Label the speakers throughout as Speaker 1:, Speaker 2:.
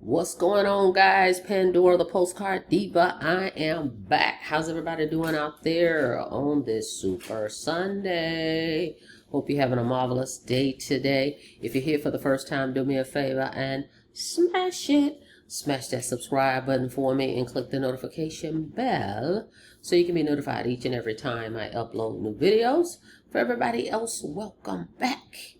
Speaker 1: What's going on, guys? Pandora, the postcard diva. I am back. How's everybody doing out there on this Super Sunday? Hope you're having a marvelous day today. If you're here for the first time, do me a favor and smash it. Smash that subscribe button for me and click the notification bell so you can be notified each and every time I upload new videos. For everybody else, welcome back.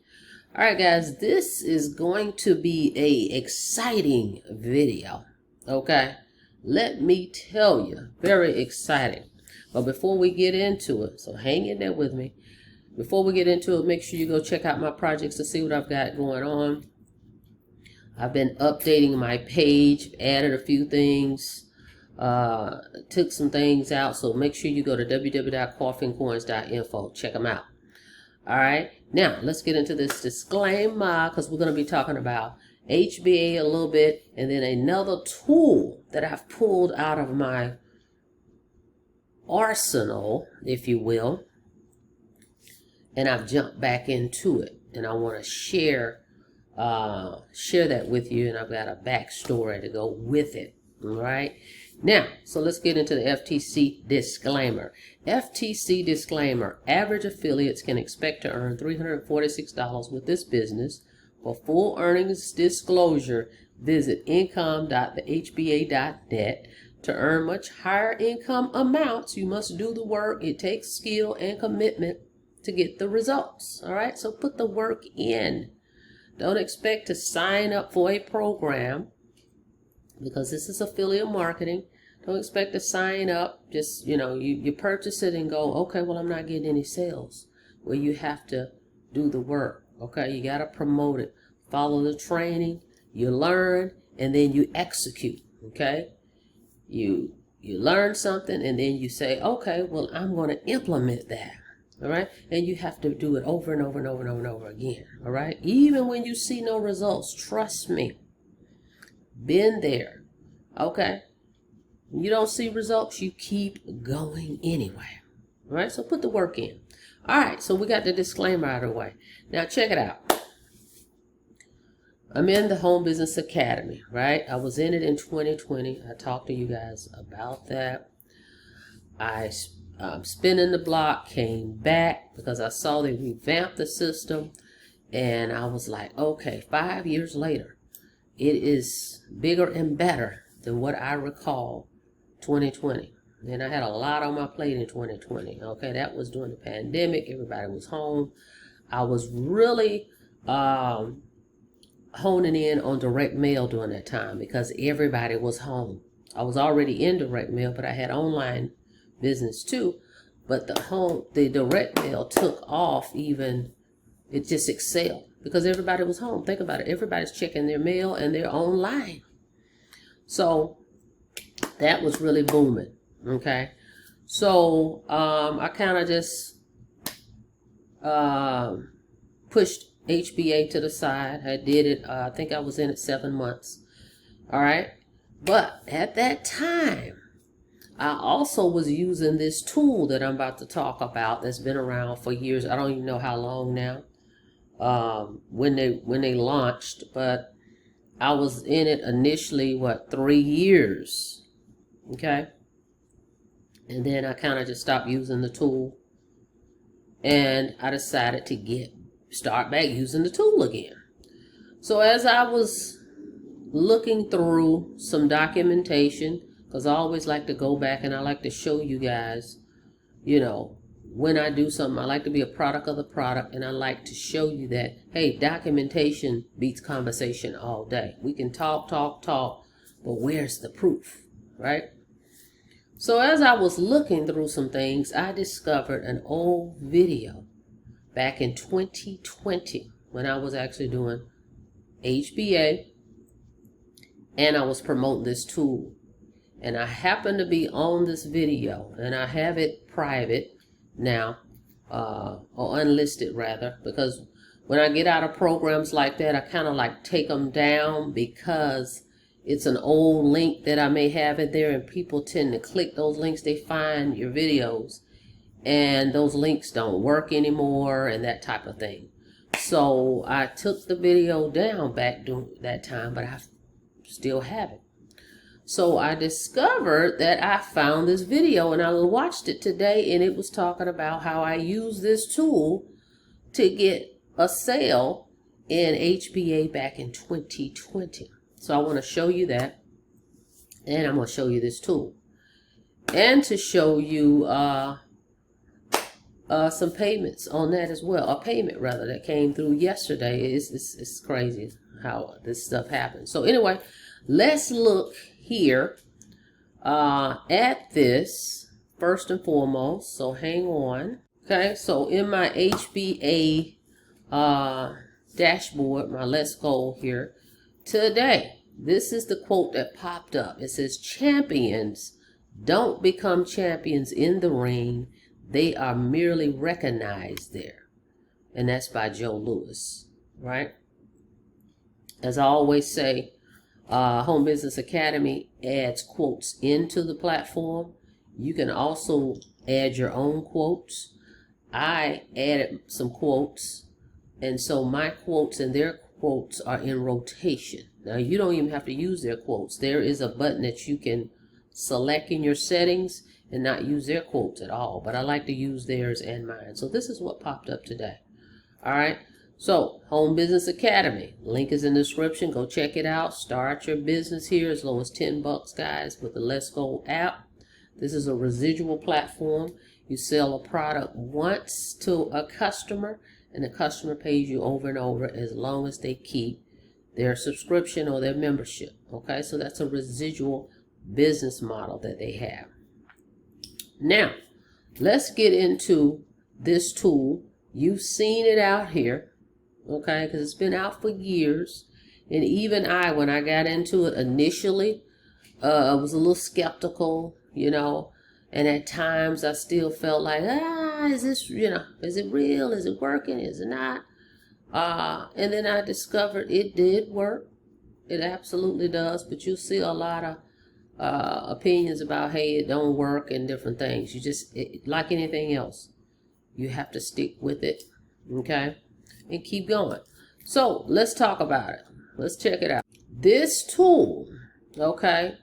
Speaker 1: All right, guys, this is going to be a exciting video, okay? Let me tell you, very exciting. But before we get into it, so hang in there with me. Before we get into it, make sure you go check out my projects to see what I've got going on. I've been updating my page, added a few things, took some things out, so make sure you go to www.coffeeandcoins.info. Check them out. All right, now let's get into this disclaimer because we're going to be talking about HBA a little bit and then another tool that I've pulled out of my arsenal, if you will, and I've jumped back into it, and I want to share that with you, and I've got a backstory to go with it. All right. Now, so let's get into the FTC disclaimer. FTC disclaimer: average affiliates can expect to earn $346 with this business. For full earnings disclosure, visit income.thehba.net. To earn much higher income amounts, you must do the work. It takes skill and commitment to get the results. All right, so put the work in. Don't expect to sign up for a program, because this is affiliate marketing. Don't expect to sign up. Just, you purchase it and go, okay, well, I'm not getting any sales. Well, you have to do the work, okay? You got to promote it. Follow the training. You learn, and then you execute, okay? You learn something, and then you say, okay, well, I'm going to implement that, all right? And you have to do it over and over and over and over and over again, all right? Even when you see no results, trust me. Been there, okay? You don't see results, you keep going anyway. All right, so put the work in. All right, so we got the disclaimer out of the way. Now check it out. I'm in the Home Business Academy, right? I was in it in 2020. I talked to you guys about that. I'm spinning the block, came back because I saw they revamped the system, and I was like, okay, 5 years later, it is bigger and better than what I recall 2020. And I had a lot on my plate in 2020. Okay, that was during the pandemic. Everybody was home. I was really honing in on direct mail during that time because everybody was home. I was already in direct mail, but I had online business too. But the direct mail took off even. It just excelled because everybody was home. Think about it. Everybody's checking their mail and they're online. So that was really booming. Okay. So I kind of just pushed HBA to the side. I did it. I think I was in it 7 months. All right. But at that time, I also was using this tool that I'm about to talk about that's been around for years. I don't even know how long now. When they launched, but I was in it initially 3 years, okay, and then I kind of just stopped using the tool, and I decided to start back using the tool again. So as I was looking through some documentation, because I always like to go back and I like to show you guys, when I do something, I like to be a product of the product, and I like to show you that, hey, documentation beats conversation all day. We can talk, but where's the proof, right? So as I was looking through some things, I discovered an old video back in 2020 when I was actually doing HBA, and I was promoting this tool. And I happened to be on this video, and I have it private now, or unlisted rather, because when I get out of programs like that, I kind of like take them down because it's an old link that I may have in there, and people tend to click those links. They find your videos, and those links don't work anymore, and that type of thing. So I took the video down back during that time, but I still have it. So I discovered that I found this video, and I watched it today, and it was talking about how I use this tool to get a sale in HBA back in 2020. So I want to show you that, and I'm going to show you this tool, and to show you some payments on that as well. A payment rather that came through yesterday. It's crazy how this stuff happens. So anyway, let's look here at this first and foremost. So hang on. Okay, so in my HBA dashboard, my Let's Go here today, this is the quote that popped up. It says, champions don't become champions in the ring. They are merely recognized there. And that's by Joe Lewis, right? As I always say, Home Business Academy adds quotes into the platform. You can also add your own quotes. I added some quotes, and so my quotes and their quotes are in rotation. Now, you don't even have to use their quotes. There is a button that you can select in your settings and not use their quotes at all, but I like to use theirs and mine. So this is what popped up today. All right, so Home Business Academy, link is in the description. Go check it out. Start your business here as low as $10, guys, with the Let's Go app. This is a residual platform. You sell a product once to a customer, and the customer pays you over and over as long as they keep their subscription or their membership. Okay, so that's a residual business model that they have. Now, let's get into this tool. You've seen it out here, okay, because it's been out for years. And even I, when I got into it initially, I was a little skeptical, you know, and at times I still felt like, is this, you know, is it real? Is it working? Is it not? And then I discovered it did work. It absolutely does, but you'll see a lot of opinions about, hey, it don't work and different things. You just, like anything else, you have to stick with it, okay, and keep going. So let's talk about it. Let's check it out. This tool, okay,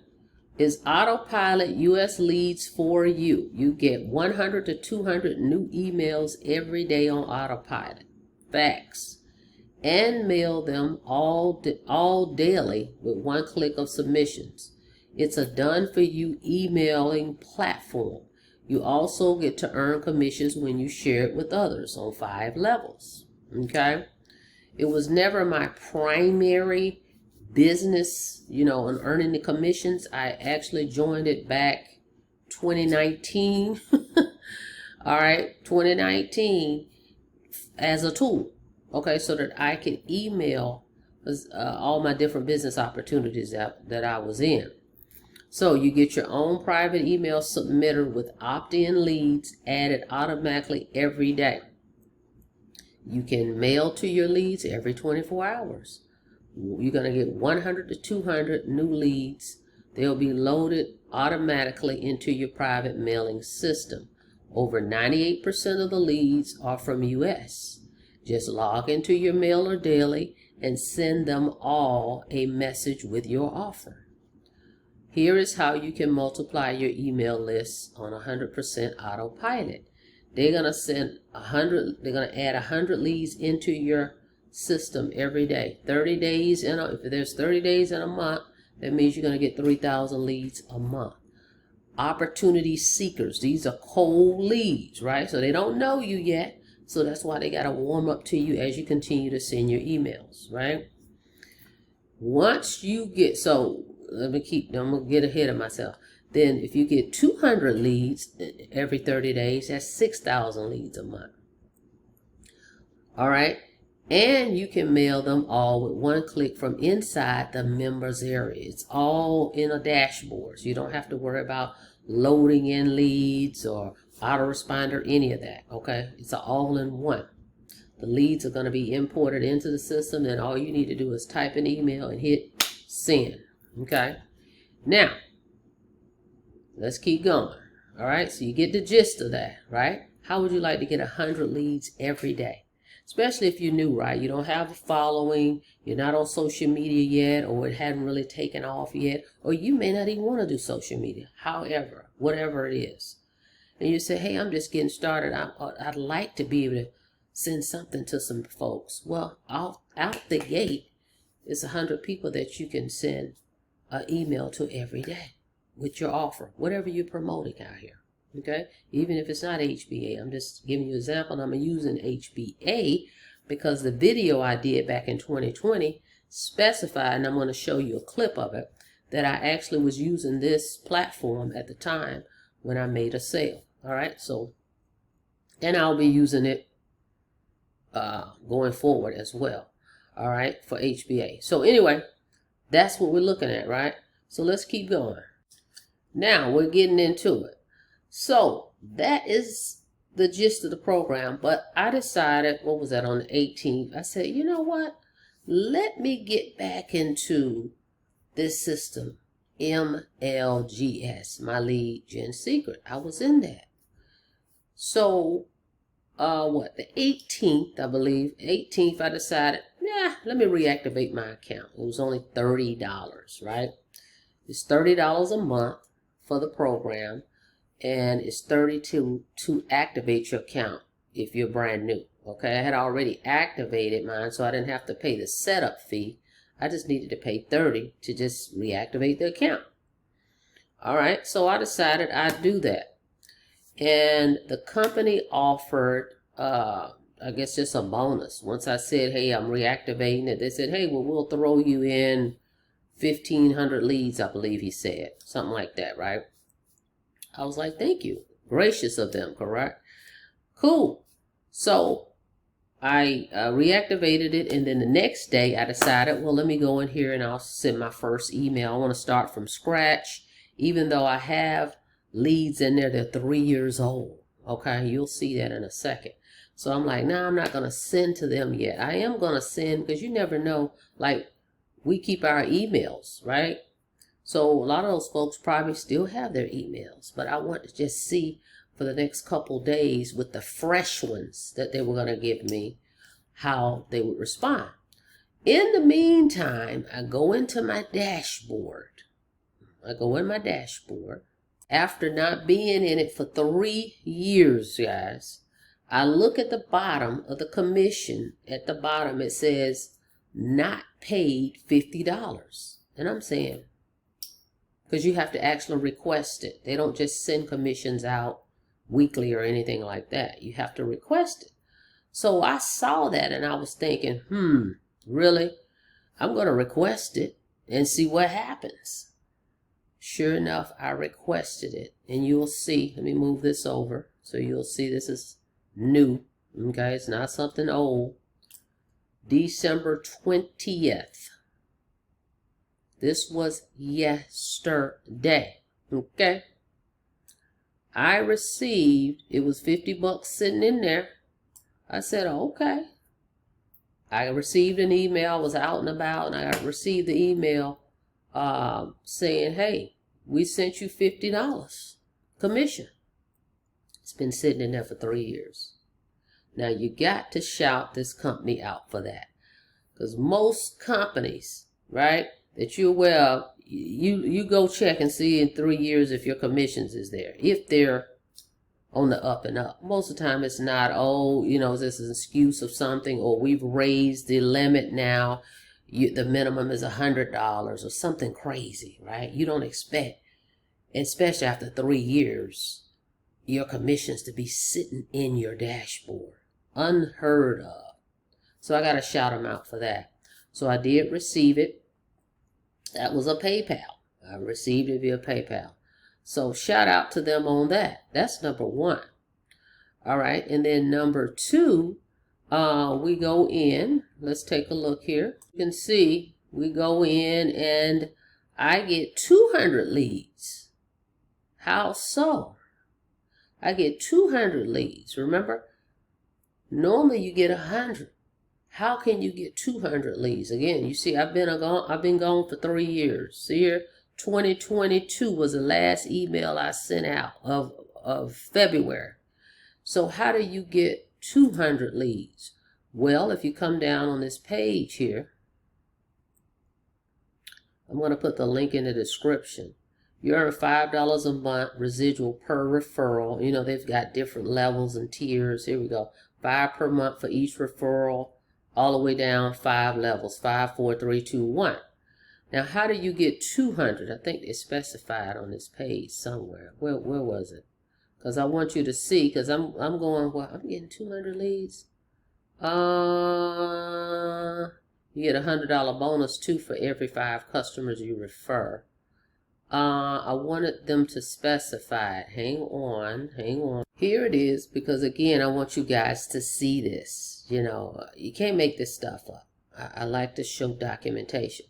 Speaker 1: is Autopilot US Leads for you. You get 100 to 200 new emails every day on Autopilot. Facts. And mail them all daily with one click of submissions. It's a done-for-you emailing platform. You also get to earn commissions when you share it with others on 5 levels. Okay? It was never my primary business, you know, on earning the commissions. I actually joined it back 2019. All right, 2019 as a tool. Okay, so that I could email all my different business opportunities that I was in. So you get your own private email submitter with opt-in leads added automatically every day. You can mail to your leads every 24 hours. You're going to get 100 to 200 new leads. They'll be loaded automatically into your private mailing system. Over 98% of the leads are from US. Just log into your mailer daily and send them all a message with your offer. Here is how you can multiply your email list on 100% autopilot. They're going to send 100, they're going to add 100 leads into your system every day. 30 days if there's 30 days in a month, that means you're going to get 3,000 leads a month. Opportunity seekers, these are cold leads, right? So they don't know you yet. So that's why they got to warm up to you as you continue to send your emails, right? Once you get, so I'm going to get ahead of myself. Then if you get 200 leads every 30 days, that's 6,000 leads a month. All right. And you can mail them all with one click from inside the members area. It's all in a dashboard. So you don't have to worry about loading in leads or autoresponder, any of that. Okay. It's all in one. The leads are going to be imported into the system. And all you need to do is type an email and hit send. Okay. Now, let's keep going. All right. So you get the gist of that, right? How would you like to get 100 leads every day? especially if you're new, right? You don't have a following, you're not on social media yet, or it hadn't really taken off yet, or you may not even want to do social media. However, whatever it is, and you say, hey, I'm just getting started. I'd like to be able to send something to some folks. Well, out the gate is 100 people that you can send an email to every day with your offer, whatever you're promoting out here. Okay, even if it's not HBA, I'm just giving you an example. And I'm using HBA because the video I did back in 2020 specified, and I'm going to show you a clip of it, that I actually was using this platform at the time when I made a sale. All right, so, and I'll be using it going forward as well. All right, for HBA. So anyway, that's what we're looking at, right? So let's keep going. Now we're getting into it. So that is the gist of the program, but I decided, what was that, on the 18th, I said, you know what, let me get back into this system, MLGS, my lead gen secret. I was in that. So the 18th, I believe, 18th, I decided, yeah, let me reactivate my account. It was only $30, right? It's $30 a month for the program. And it's $32 to activate your account if you're brand new. Okay, I had already activated mine, so I didn't have to pay the setup fee. I just needed to pay $30 to just reactivate the account. All right, so I decided I'd do that. And the company offered, I guess, just a bonus. Once I said, hey, I'm reactivating it, they said, hey, well, we'll throw you in 1,500 leads, I believe he said. Something like that, right? I was like, thank you. Gracious of them, correct? Cool. So I reactivated it, and then the next day I decided, well, let me go in here and I'll send my first email. I want to start from scratch, even though I have leads in there that are 3 years old. Okay, you'll see that in a second. So I'm like, no, I'm not going to send to them yet. I am going to send, because you never know, like, we keep our emails, right? So a lot of those folks probably still have their emails, but I want to just see for the next couple days with the fresh ones that they were going to give me, how they would respond. In the meantime, I go into my dashboard. After not being in it for 3 years, guys, I look at the bottom of the commission. At the bottom, it says not paid $50. And I'm saying, because you have to actually request it. They don't just send commissions out weekly or anything like that. You have to request it. So I saw that and I was thinking, really? I'm going to request it and see what happens. Sure enough, I requested it. And you'll see, let me move this over so you'll see this is new. Okay, it's not something old. December 20th. This was yesterday, okay? I received, it was $50 sitting in there. I said, okay. I received an email, I was out and about, and I received the email saying, hey, we sent you $50 commission. It's been sitting in there for 3 years. Now, you got to shout this company out for that. Because most companies, right, that you're aware of, you go check and see in 3 years if your commissions is there, if they're on the up and up. Most of the time it's not, oh, you know, this is an excuse of something, or we've raised the limit now, the minimum is $100 or something crazy, right? You don't expect, especially after 3 years, your commissions to be sitting in your dashboard. Unheard of. So I got to shout them out for that. So I did receive it. That was a PayPal. I received it via PayPal. So shout out to them on that. That's number one. All right. And then number two, we go in. Let's take a look here. You can see we go in and I get 200 leads. How so? I get 200 leads. Remember, normally you get 100. How can you get 200 leads? Again, you see, I've been gone for 3 years. See here, 2022 was the last email I sent out of February. So how do you get 200 leads? Well, if you come down on this page here, I'm going to put the link in the description. You earn $5 a month residual per referral. You know, they've got different levels and tiers. Here we go. 5 per month for each referral, all the way down 5 levels. 5, 4, 3, 2, 1. Now, how do you get 200? I think they specified on this page somewhere. Where was it? Because I want you to see, because I'm going, well, I'm getting 200 leads. You get a $100 bonus too for every 5 customers you refer. I wanted them to specify it. Hang on. Here it is, because again, I want you guys to see this. You know, you can't make this stuff up. I like to show documentation.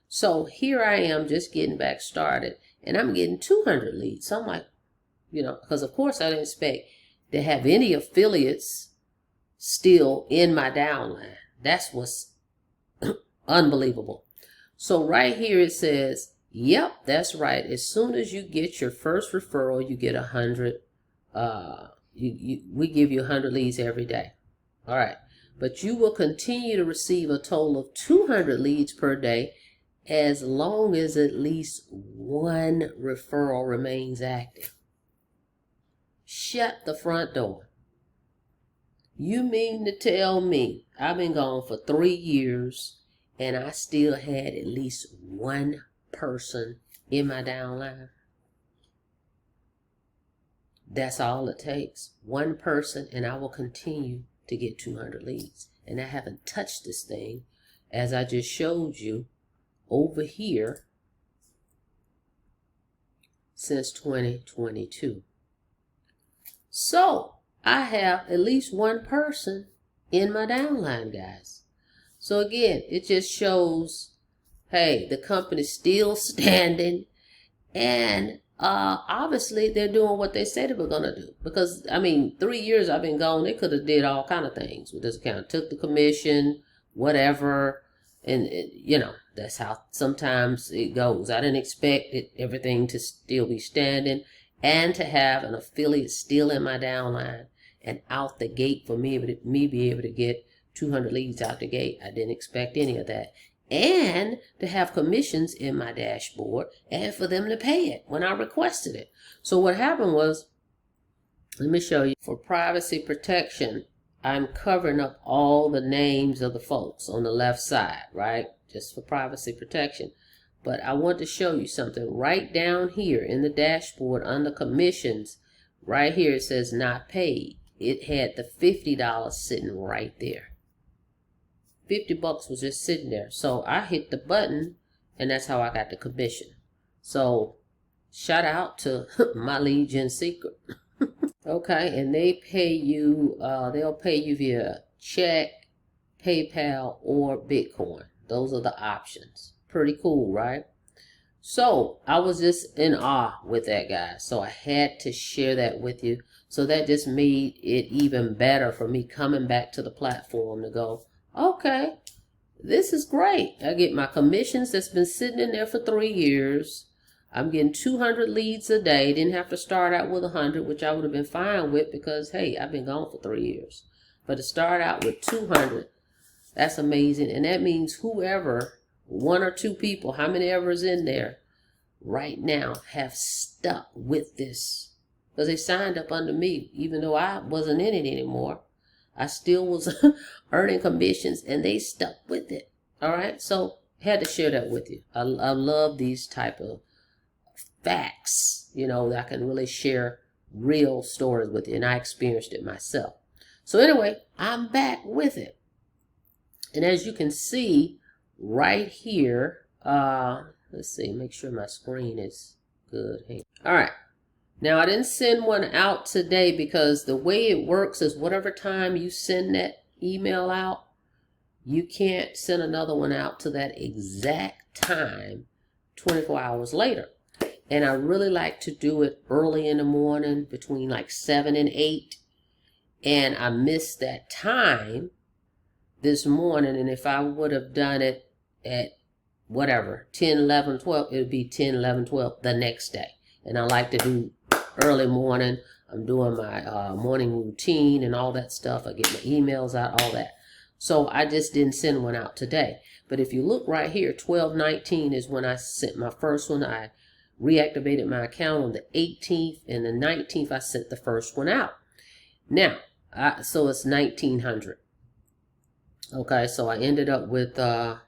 Speaker 1: So here I am just getting back started, and I'm getting 200 leads. So I'm like, you know, because of course I didn't expect to have any affiliates still in my downline. That's what's unbelievable. So right here it says, yep, that's right. As soon as you get your first referral, you get 100. We give you 100 leads every day. All right. But you will continue to receive a total of 200 leads per day as long as at least 1 referral remains active. Shut the front door. You mean to tell me I've been gone for 3 years and I still had at least 1 person in my downline? That's all it takes. 1 person, and I will continue to get 200 leads. And I haven't touched this thing, as I just showed you over here, since 2022. So I have at least 1 person in my downline, guys. So again, it just shows, hey, the company's still standing, and obviously they're doing what they said they were going to do. Because, I mean, 3 years I've been gone, they could have did all kind of things with this account. Took the commission, whatever, and you know, that's how sometimes it goes. I didn't expect everything to still be standing and to have an affiliate still in my downline and out the gate for me be able to get 200 leads out the gate. I didn't expect any of that. And to have commissions in my dashboard and for them to pay it when I requested it. So what happened was, let me show you. For privacy protection, I'm covering up all the names of the folks on the left side, right? Just for privacy protection. But I want to show you something. Right down here in the dashboard under commissions, right here it says not paid. It had the $50 sitting right there. $50 was just sitting there. So I hit the button, and that's how I got the commission. So shout out to my lead gen secret. Okay, and they pay you, they'll pay you via check, PayPal, or Bitcoin. Those are the options. Pretty cool, right? So I was just in awe with that, guys. So I had to share that with you. So that just made it even better for me coming back to the platform to go, okay, this is great. I get my commissions that's been sitting in there for 3 years. I'm getting 200 leads a day. Didn't have to start out with 100, which I would have been fine with because, hey, I've been gone for 3 years. But to start out with 200, that's amazing. And that means whoever, 1 or 2 people, how many ever is in there right now, have stuck with this. Because they signed up under me, even though I wasn't in it anymore. I still was earning commissions, and they stuck with it. All right, so had to share that with you. I love these type of facts, you know, that I can really share real stories with you, and I experienced it myself. So anyway, I'm back with it. And as you can see right here, let's see, make sure my screen is good. Hey. All right. Now, I didn't send one out today because the way it works is whatever time you send that email out, you can't send another one out to that exact time 24 hours later. And I really like to do it early in the morning between like 7 and 8. And I missed that time this morning. And if I would have done it at whatever, 10, 11, 12, it would be 10, 11, 12 the next day. And I like to do early morning. I'm doing my morning routine and all that stuff. I get my emails out, all that. So I just didn't send one out today. But if you look right here, 12/19 is when I sent my first one. I reactivated my account on the 18th, and the 19th I sent the first one out. Now, so it's 1,900. Okay, so I ended up with how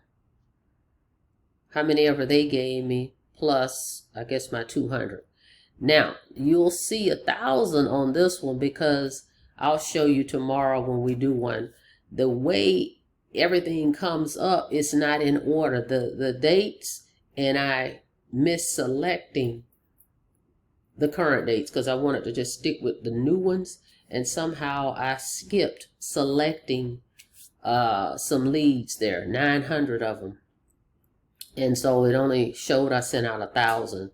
Speaker 1: many ever they gave me, plus I guess my 200. Now, you'll see 1,000 on this one because I'll show you tomorrow when we do one. The way everything comes up, it's not in order. The dates, and I misselecting the current dates because I wanted to just stick with the new ones, and somehow I skipped selecting some leads there, 900 of them. And so it only showed I sent out 1,000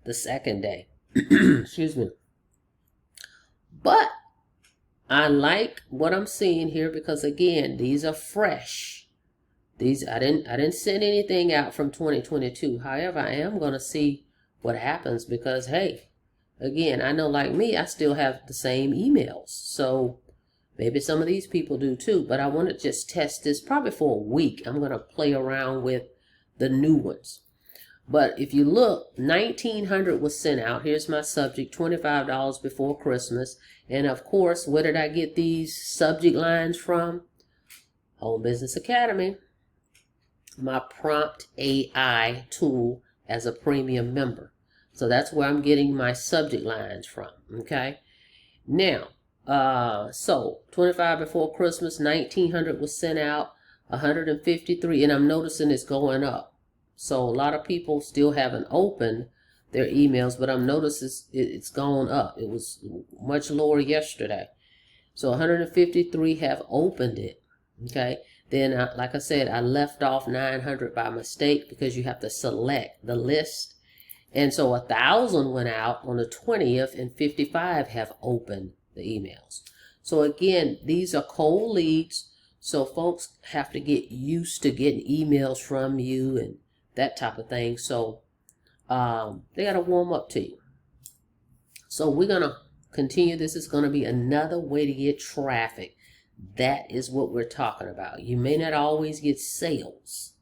Speaker 1: the second day. Excuse me. But I like what I'm seeing here because, again, these are fresh. These I didn't send anything out from 2022. However, I am going to see what happens because, hey, again, I know like me, I still have the same emails. So maybe some of these people do too. But I want to just test this probably for a week. I'm going to play around with the new ones. But if you look, 1,900 was sent out. Here's my subject, $25 before Christmas. And of course, where did I get these subject lines from? Home Business Academy. My Prompt AI tool as a premium member. So that's where I'm getting my subject lines from. Okay. Now, so 25 before Christmas, 1,900 was sent out, 153, and I'm noticing it's going up. So a lot of people still haven't opened their emails, but I'm noticing it's gone up. It was much lower yesterday. So 153 have opened it. Okay. Then, like I said, I left off 900 by mistake because you have to select the list. And so 1,000 went out on the 20th and 55 have opened the emails. So again, these are cold leads. So folks have to get used to getting emails from you and that type of thing. So they got to warm up to you. So we're going to continue. This is going to be another way to get traffic. That is what we're talking about. You may not always get sales.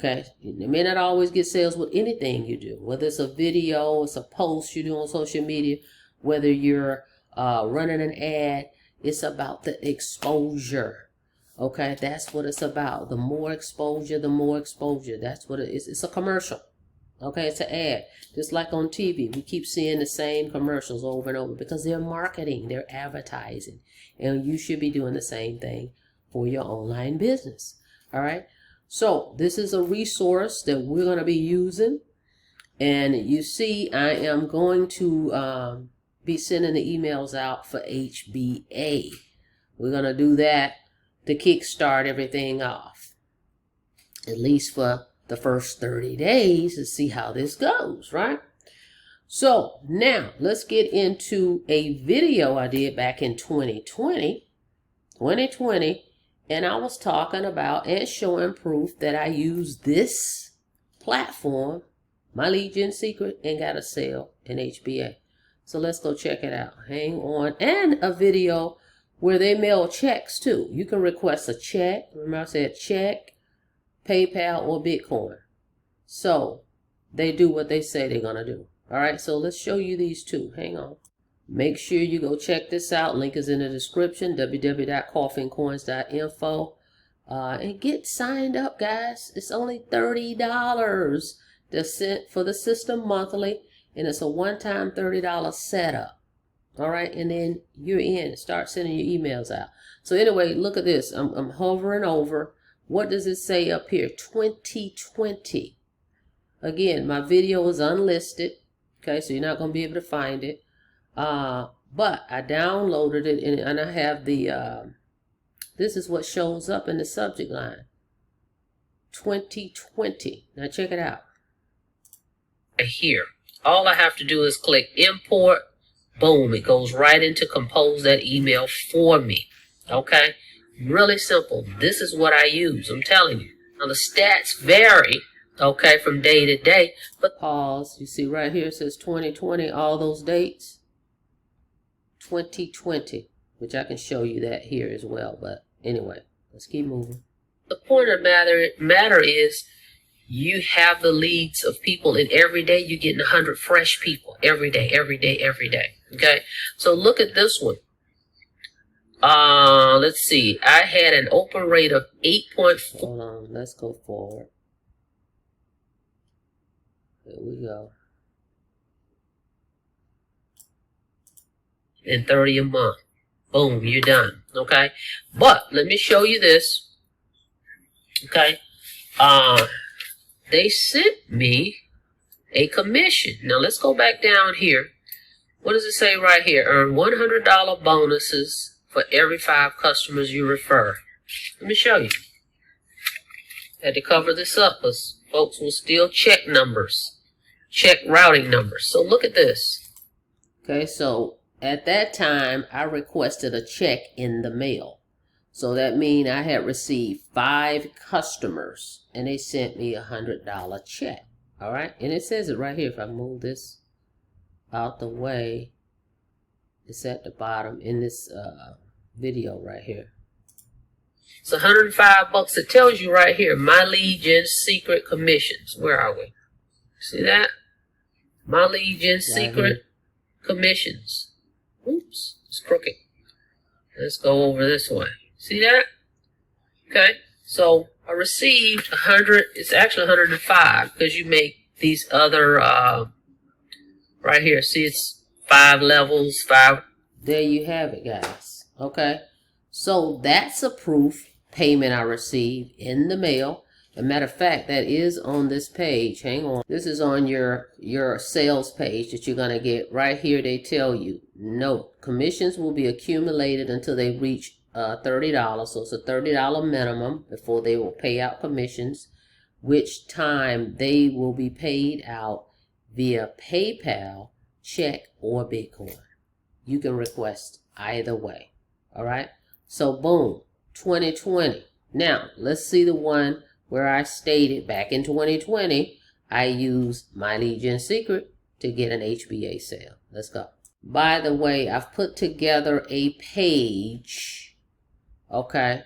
Speaker 1: Okay. You may not always get sales with anything you do, whether it's a video, it's a post you do on social media, whether you're running an ad. It's about the exposure. Okay, that's what it's about. The more exposure, the more exposure. That's what it is. It's a commercial. Okay, it's an ad. Just like on TV, we keep seeing the same commercials over and over because they're marketing, they're advertising. And you should be doing the same thing for your online business. All right, so this is a resource that we're going to be using. And you see, I am going to be sending the emails out for HBA. We're going to do that to kickstart everything off, at least for the first 30 days to see how this goes, right? So now let's get into a video I did back in 2020, and I was talking about and showing proof that I use this platform, my lead gen secret, and got a sale in HBA. So let's go check it out. Hang on. And a video where they mail checks too. You can request a check. Remember I said check, PayPal, or Bitcoin. So they do what they say they're going to do. All right, so let's show you these two. Hang on. Make sure you go check this out. Link is in the description, www.coffeeandcoins.info. And get signed up, guys. It's only $30 for the system monthly, and it's a one-time $30 setup. All right, and then you're in. Start sending your emails out. So anyway, look at this. I'm hovering over. What does it say up here? 2020. Again, my video is unlisted. Okay, so you're not going to be able to find it. But I downloaded it, and I have the, this is what shows up in the subject line. 2020. Now check it out. Here, all I have to do is click import. Boom, it goes right into compose that email for me. Okay, really simple. This is what I use. I'm telling you. Now the stats vary, okay, from day to day. But pause. You see right here it says 2020. All those dates. 2020, which I can show you that here as well. But anyway, Let's keep moving.
Speaker 2: The point of the matter is you have the leads of people, and every day you're getting 100 fresh people. Every day, every day, every day. Okay? So look at this one. Let's see. I had an open rate of 8.4.
Speaker 1: Hold on. Let's go forward. There we go.
Speaker 2: And 30 a month. Boom, you're done. Okay? But let me show you this. Okay? They sent me a commission. Now let's go back down here. What does it say right here? Earn $100 bonuses for every 5 customers you refer. Let me show you. Had to cover this up because folks will still check numbers, check routing numbers. So look at this.
Speaker 1: Okay, so at that time, I requested a check in the mail. So that means I had received 5 customers and they sent me $100 check. All right, and it says it right here. If I move this out the way, it's at the bottom in this video right here.
Speaker 2: It's $105. It tells you right here, My Lead Gen Secret Commissions. Where are we? See that? My Lead Gen Secret Commissions. Oops, it's crooked. Let's go over this way. See that? Okay, so I received 100. It's actually 105 because you make these other right here. See, it's 5 levels, 5.
Speaker 1: There you have it, guys. Okay, so that's a proof payment I received in the mail. As a matter of fact, that is on this page. Hang on. This is on your sales page that you're going to get. Right here, they tell you, note, commissions will be accumulated until they reach $30. So it's a $30 minimum before they will pay out commissions, which time they will be paid out via PayPal, check, or Bitcoin. You can request either way. All right. So boom, 2020. Now let's see the one where I stated back in 2020, I used My Lead Gen Secret to get an HBA sale. Let's go. By the way, I've put together a page. Okay.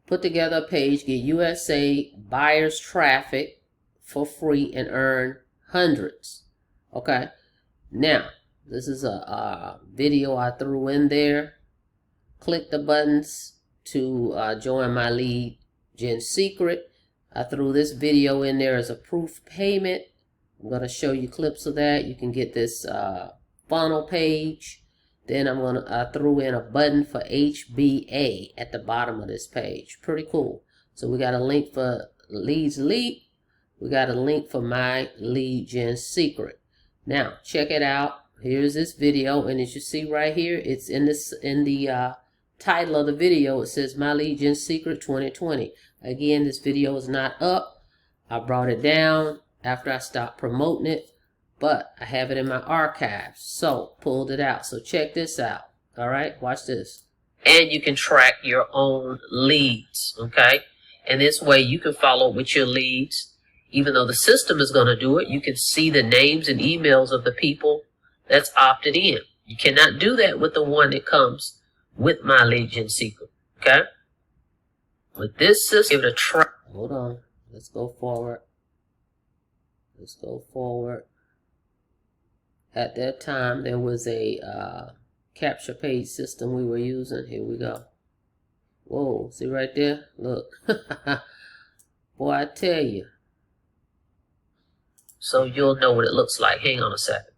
Speaker 1: Put together a page, get USA buyers traffic for free and earn hundreds. Okay. Now, this is a video I threw in there. Click the buttons to join My Lead Gen Secret. I threw this video in there as a proof payment. I'm going to show you clips of that. You can get this funnel page. Then I threw in a button for HBA at the bottom of this page. Pretty cool. So we got a link for Leads Leap. We got a link for My Lead Gen Secret. Now check it out. Here's this video, and as you see right here, it's in the title of the video. It says My Lead Gen Secret 2020. Again, this video is not up. I brought it down after I stopped promoting it, but I have it in my archives, so pulled it out. So check this out. All right, watch this.
Speaker 2: And you can track your own leads, okay? And this way you can follow with your leads. Even though the system is going to do it, you can see the names and emails of the people that's opted in. You cannot do that with the one that comes with My Lead Gen Secret, okay? With this system, give it a try.
Speaker 1: Hold on. Let's go forward. Let's go forward. At that time, there was a capture page system we were using. Here we go. Whoa, see right there? Look. Boy, I tell you.
Speaker 2: So you'll know what it looks like. Hang on a second.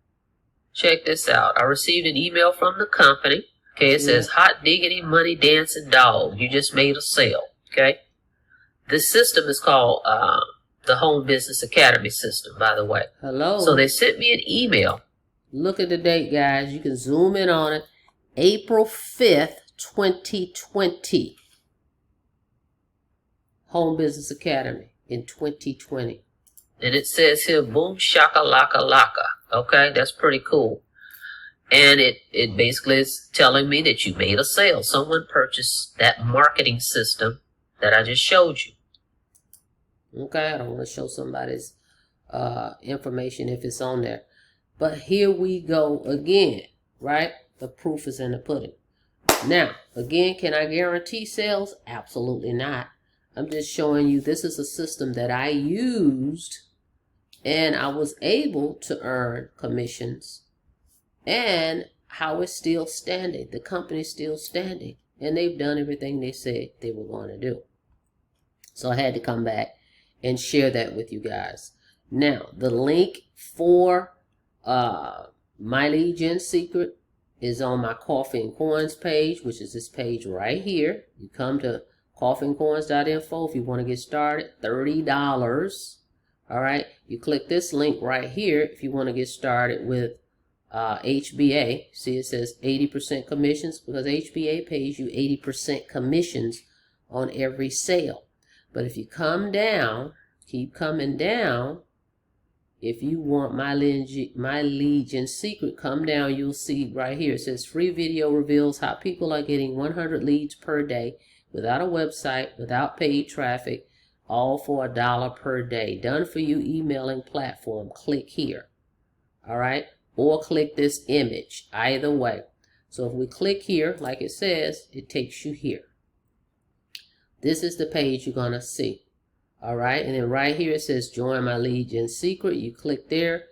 Speaker 2: Check this out. I received an email from the company. Okay, it says, hot diggity money dancing dog. You just made a sale. Okay. This system is called the Home Business Academy system, by the way.
Speaker 1: Hello.
Speaker 2: So they sent me an email.
Speaker 1: Look at the date, guys. You can zoom in on it. April 5th, 2020. Home Business Academy in 2020.
Speaker 2: And it says here, boom, shaka, laka, laka. Okay, that's pretty cool. And it basically is telling me that you made a sale. Someone purchased that marketing system that I just showed you.
Speaker 1: Okay, I don't want to show somebody's information if it's on there. But here we go again, right? The proof is in the pudding. Now, again, can I guarantee sales? Absolutely not. I'm just showing you this is a system that I used and I was able to earn commissions and how it's still standing. The company's still standing and they've done everything they said they were going to do. So I had to come back and share that with you guys. Now, the link for My Lead Gen Secret is on my Coffee and Coins page, which is this page right here. You come to coffeeandcoins.info if you want to get started. $30. All right. You click this link right here if you want to get started with HBA. See, it says 80% commissions because HBA pays you 80% commissions on every sale. But if you come down, keep coming down, if you want My Lead Gen Secret, come down, you'll see right here. It says free video reveals how people are getting 100 leads per day without a website, without paid traffic, all for $1 per day. Done for you emailing platform. Click here. All right. Or click this image. Either way. So if we click here, like it says, it takes you here. This is the page you're going to see. All right, and then right here it says join My Lead Gen Secret. You click there.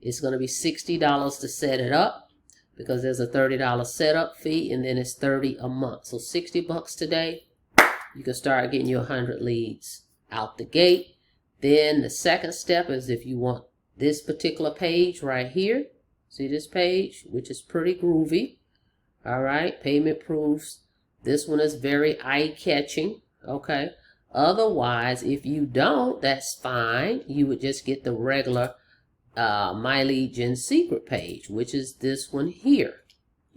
Speaker 1: It's going to be $60 to set it up because there's a $30 setup fee and then it's $30 a month. So $60 today, you can start getting your 100 leads out the gate. Then the second step is if you want this particular page right here. See this page, which is pretty groovy. All right, payment proofs. This one is very eye-catching. Okay. Otherwise, if you don't, that's fine. You would just get the regular My Lead Gen Secret page, which is this one here.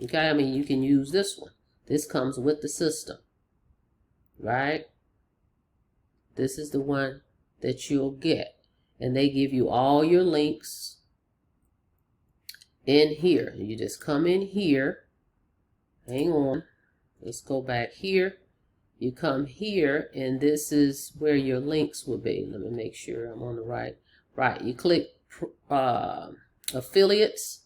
Speaker 1: Okay, I mean, you can use this one. This comes with the system, right? This is the one that you'll get. And they give you all your links in here. You just come in here. Hang on. Let's go back here. You come here, and this is where your links will be. Let me make sure I'm on the right. Right, you click affiliates,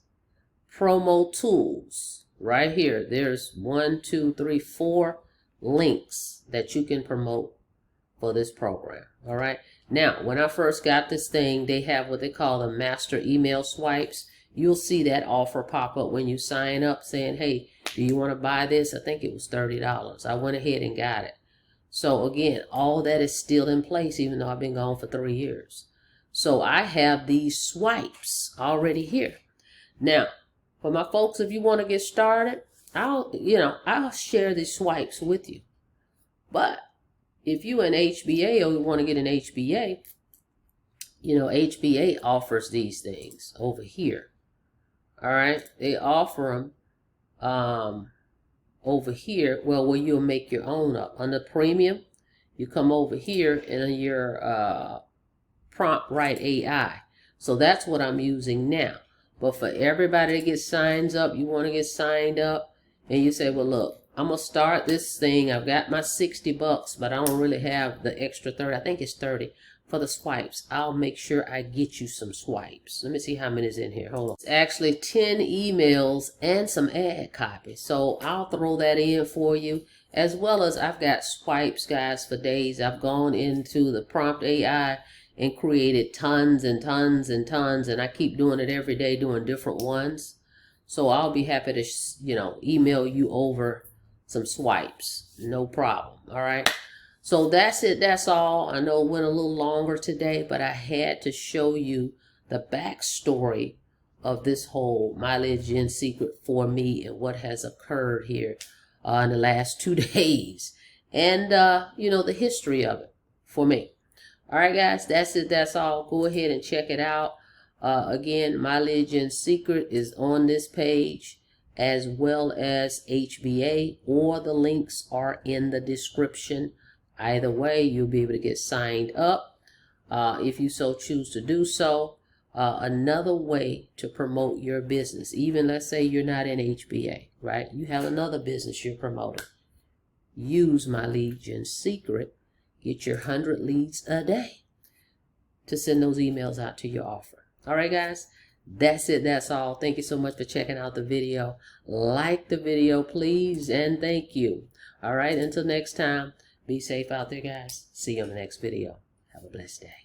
Speaker 1: promo tools. Right here, there's 1, 2, 3, 4 links that you can promote for this program. All right. Now, when I first got this thing, they have what they call the master email swipes. You'll see that offer pop up when you sign up saying, hey, do you want to buy this? I think it was $30. I went ahead and got it. So again, all that is still in place, even though I've been gone for 3 years. So I have these swipes already here. Now, for my folks, if you want to get started, I'll share these swipes with you. But if you an HBA or you want to get an HBA, HBA offers these things over here. All right, they offer them over here, where you'll make your own up. Under premium, you come over here and your prompt write AI. So that's what I'm using now. But for everybody that gets signs up, you want to get signed up, and you say, well, look, I'm going to start this thing. I've got my $60, but I don't really have the extra 30. I think it's 30 for the swipes. I'll make sure I get you some swipes. Let me see how many is in here. Hold on. It's actually 10 emails and some ad copy. So I'll throw that in for you, as well as I've got swipes, guys, for days. I've gone into the prompt AI and created tons and tons and tons, and I keep doing it every day, doing different ones. So I'll be happy to, email you over some swipes. No problem. All right. So that's it. That's all. I know it went a little longer today, but I had to show you the backstory of this whole My Lead Gen Secret for me and what has occurred here in the last 2 days. And, the history of it for me. All right, guys, that's it. That's all. Go ahead and check it out. Again, My Lead Gen Secret is on this page, as well as HBA, or the links are in the description. Either way, you'll be able to get signed up if you so choose to do so. Another way to promote your business, even let's say you're not in HBA, right? You have another business you're promoting. Use My Lead Gen Secret. Get your 100 leads a day to send those emails out to your offer. All right, guys, That's it. That's all. Thank you so much for checking out the video. Like the video, please, and thank you. All right, until next time, be safe out there, guys. See you on the next video. Have a blessed day.